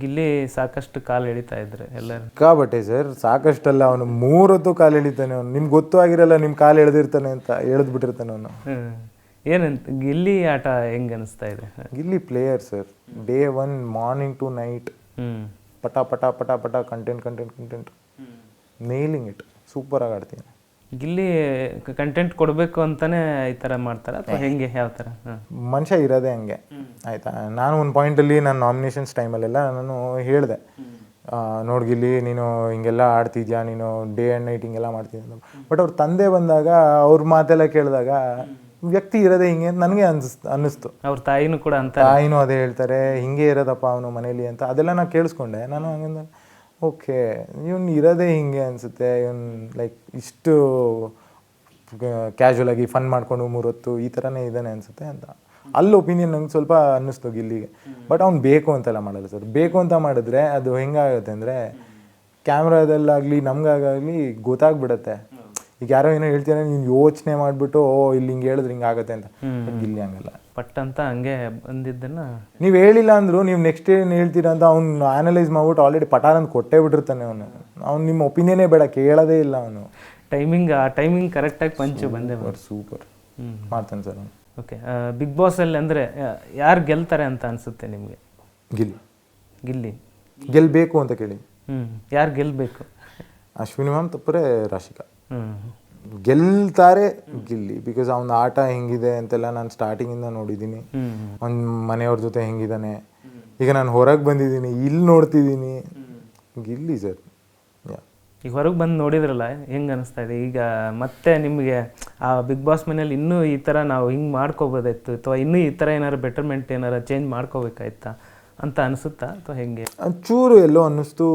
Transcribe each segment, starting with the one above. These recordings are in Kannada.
ಗಿಲ್ಲಿ ಸಾಕಷ್ಟು ಕಾಲು ಎಳಿತಾ ಇದ್ರೆ ಎಲ್ಲರೂ. ಸಿಕ್ಕಾಬಟ್ಟೆ ಸರ್, ಸಾಕಷ್ಟಲ್ಲ. ಅವನು 3 ಹೊತ್ತು ಕಾಲು ಎಳಿತಾನೆ. ಅವನು ನಿಮ್ಗೆ ಗೊತ್ತೂ ಆಗಿರಲ್ಲ ನಿಮ್ಮ ಕಾಲು ಎಳೆದಿರ್ತಾನೆ ಅಂತ, ಎಳೆದು ಬಿಟ್ಟಿರ್ತಾನೆ ಅವನು. ಏನಂತ ಗಿಲ್ಲಿ ಆಟ ಹೆಂಗೆ ಅನಿಸ್ತಾ ಇದೆ? Gilli player sir, day 1 morning to night ಪಟ ಪಟ ಪಟ ಪಟ ಕಂಟೆಂಟ್ ನೇಲಿಂಗ್ ಇಟ್. ಸೂಪರಾಗಿ ಆಡ್ತೀನಿ. ಗಿಲ್ಲಿ ಕಂಟೆಂಟ್ ಕೊಡಬೇಕು ಅಂತಾನೆ ಈ ಥರ ಮಾಡ್ತಾರೆ ಅಥವಾ ಹೆಂಗೆ, ಯಾವ ಥರ? ಮನುಷ್ಯ ಇರೋದೇ ಹಂಗೆ ಆಯಿತಾ. ನಾನು ಒಂದು ಪಾಯಿಂಟಲ್ಲಿ ನಾನು ನಾಮಿನೇಷನ್ಸ್ ಟೈಮಲ್ಲೆಲ್ಲ ನಾನು ಹೇಳಿದೆ, ನೋಡಿ ಗಿಲ್ಲಿ ನೀನು ಹಿಂಗೆಲ್ಲ ಆಡ್ತಿದ್ಯಾ, ನೀನು ಡೇ ಆ್ಯಂಡ್ ನೈಟ್ ಹಿಂಗೆಲ್ಲ ಮಾಡ್ತಿದ್ಯ. ಬಟ್ ಅವ್ರ ತಂದೆ ಬಂದಾಗ ಅವ್ರ ಮಾತೆಲ್ಲ ಕೇಳಿದಾಗ ವ್ಯಕ್ತಿ ಇರೋದೇ ಹಿಂಗೆ ಅಂತ ನನಗೆ ಅನ್ನಿಸ್ತು. ಅವ್ರ ತಾಯಿನೂ ಕೂಡ ಅಂತ, ತಾಯಿನೂ ಅದೇ ಹೇಳ್ತಾರೆ, ಹಿಂಗೆ ಇರೋದಪ್ಪ ಅವನು ಮನೇಲಿ ಅಂತ. ಅದೆಲ್ಲ ನಾನು ಕೇಳಿಸ್ಕೊಂಡೆ. ನಾನು ಹಂಗಂದ ಓಕೆ, ಇವನು ಇರೋದೇ ಹಿಂಗೆ ಅನಿಸುತ್ತೆ. ಇವನು ಲೈಕ್ ಇಷ್ಟು ಕ್ಯಾಶುವಲಾಗಿ ಫನ್ ಮಾಡಿಕೊಂಡು 3 ಹೊತ್ತು ಈ ಥರನೇ ಇದ್ದಾನೆ ಅನಿಸುತ್ತೆ ಅಂತ. ಅಲ್ಲಿ ಒಪಿನಿಯನ್ ನಂಗೆ ಸ್ವಲ್ಪ ಅನ್ನಿಸ್ತು ಗಿಲ್ಲಿಗೆ. ಬಟ್ ಅವ್ನು ಬೇಕು ಅಂತೆಲ್ಲ ಮಾಡಲ್ಲ ಸರ್. ಬೇಕು ಅಂತ ಮಾಡಿದ್ರೆ ಅದು ಹೆಂಗಾಗುತ್ತೆ ಅಂದರೆ, ಕ್ಯಾಮ್ರಾದಲ್ಲಾಗಲಿ ನಮಗಾಗಲಿ ಗೊತ್ತಾಗ್ಬಿಡತ್ತೆ. ಈಗ ಯಾರೋ ಏನೋ ಹೇಳ್ತಾರೆ, ನೀನು ಯೋಚನೆ ಮಾಡಿಬಿಟ್ಟು ಇಲ್ಲಿ ಹಿಂಗೆ ಹೇಳಿದ್ರೆ ಹಿಂಗೆ ಆಗುತ್ತೆ ಅಂತ. ಗಿಲ್ಲಿ ಹಂಗಲ್ಲ, ಪಟ್ ಅಂತ ಹಂಗೆ ಬಂದಿದ್ದನ್ನು ನೀವು ಹೇಳಿಲ್ಲ ಅಂದರೂ ನೀವು ನೆಕ್ಸ್ಟ್ ಏನು ಹೇಳ್ತೀರಾ ಅಂತ ಅವ್ನು ಆ್ಯನಲೈಸ್ ಮಾಡ್ಬಿಟ್ಟು ಆಲ್ರೆಡಿ ಪಟಾರ್ ಅಂತ ಕೊಟ್ಟೇ ಬಿಟ್ಟಿರ್ತಾನೆ. ಅವ್ನು ನಿಮ್ಮ ಒಪಿನಿಯನ್ನೇ ಬೇಡ, ಕೇಳೋದೇ ಇಲ್ಲ ಅವನು. ಆ ಟೈಮಿಂಗ್ ಕರೆಕ್ಟಾಗಿ ಪಂಚು ಬಂದೇ ಸೂಪರ್ ಮಾಡ್ತಾನೆ ಸರ್ ಅವನು. ಓಕೆ, ಬಿಗ್ ಬಾಸಲ್ಲಿ ಅಂದರೆ ಯಾರು ಗೆಲ್ತಾರೆ ಅಂತ ಅನಿಸುತ್ತೆ ನಿಮಗೆ? ಗಿಲ್ಲಿ ಗೆಲ್ಲಬೇಕು ಅಂತ ಕೇಳಿ. ಯಾರು ಗೆಲ್ಲಬೇಕು? ಅಶ್ವಿನಿ ಮ್ಯಾಮ್ ತಪ್ಪರೆ ರಾಶಿಕಾ. ಗೆಲ್ತಾರೆ ಗಿಲ್ಲಿ. ಬಿಕಾಸ್ ಅವ್ನ ಆಟ ಹೆಂಗಿದೆ ಅಂತೆಲ್ಲ ನಾನು ಸ್ಟಾರ್ಟಿಂಗಿಂದ ನೋಡಿದ್ದೀನಿ. ಅವ್ನ ಮನೆಯವ್ರ ಜೊತೆ ಹೆಂಗಿದ್ದಾನೆ. ಈಗ ನಾನು ಹೊರಗೆ ಬಂದಿದ್ದೀನಿ, ಇಲ್ಲಿ ನೋಡ್ತಿದ್ದೀನಿ. ಗಿಲ್ಲಿ ಸರ್. ಈಗ ಹೊರಗೆ ಬಂದು ನೋಡಿದ್ರಲ್ಲ, ಹೆಂಗೆ ಅನಿಸ್ತಾ ಇದೆ ಈಗ? ಮತ್ತೆ ನಿಮಗೆ ಆ ಬಿಗ್ ಬಾಸ್ ಮನೇಲಿ ಇನ್ನೂ ಈ ಥರ ನಾವು ಹಿಂಗೆ ಮಾಡ್ಕೋಬೋದಾಯ್ತು, ಅಥವಾ ಇನ್ನೂ ಈ ಥರ ಏನಾರು ಬೆಟರ್ಮೆಂಟ್ ಏನಾರು ಚೇಂಜ್ ಮಾಡ್ಕೋಬೇಕಾಯ್ತಾ ಅಂತ ಅನಿಸುತ್ತಾ, ಅಥವಾ ಹೆಂಗೆ? ಚೂರು ಎಲ್ಲೋ ಅನ್ನಿಸ್ತು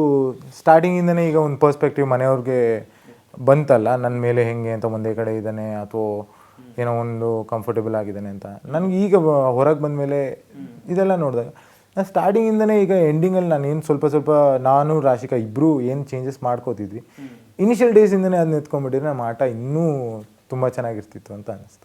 ಸ್ಟಾರ್ಟಿಂಗಿಂದನೇ. ಈಗ ಒಂದು ಪರ್ಸ್ಪೆಕ್ಟಿವ್ ಮನೆಯವ್ರಿಗೆ ಬಂತಲ್ಲ ನನ್ನ ಮೇಲೆ ಹೆಂಗೆ ಅಂತ, ಒಂದೇ ಕಡೆ ಇದ್ದಾನೆ ಅಥವಾ ಏನೋ ಒಂದು ಕಂಫರ್ಟೇಬಲ್ ಆಗಿದ್ದಾನೆ ಅಂತ. ನನಗೆ ಈಗ ಹೊರಗೆ ಬಂದಮೇಲೆ ಇದೆಲ್ಲ ನೋಡಿದಾಗ ನಾನು ಸ್ಟಾರ್ಟಿಂಗಿಂದನೇ ಈಗ ಎಂಡಿಂಗಲ್ಲಿ ನಾನು ಏನು ಸ್ವಲ್ಪ ನಾನು ರಾಶಿಕಾ ಇಬ್ಬರು ಏನು ಚೇಂಜಸ್ ಮಾಡ್ಕೋತಿದ್ವಿ, ಇನಿಷಿಯಲ್ ಡೇಸಿಂದನೇ ಅದನ್ನ ಎತ್ಕೊಂಡ್ಬಿಟ್ಟಿದ್ರೆ ನಮ್ಮ ಆಟ ಇನ್ನೂ ತುಂಬ ಚೆನ್ನಾಗಿರ್ತಿತ್ತು ಅಂತ ಅನ್ನಿಸ್ತು.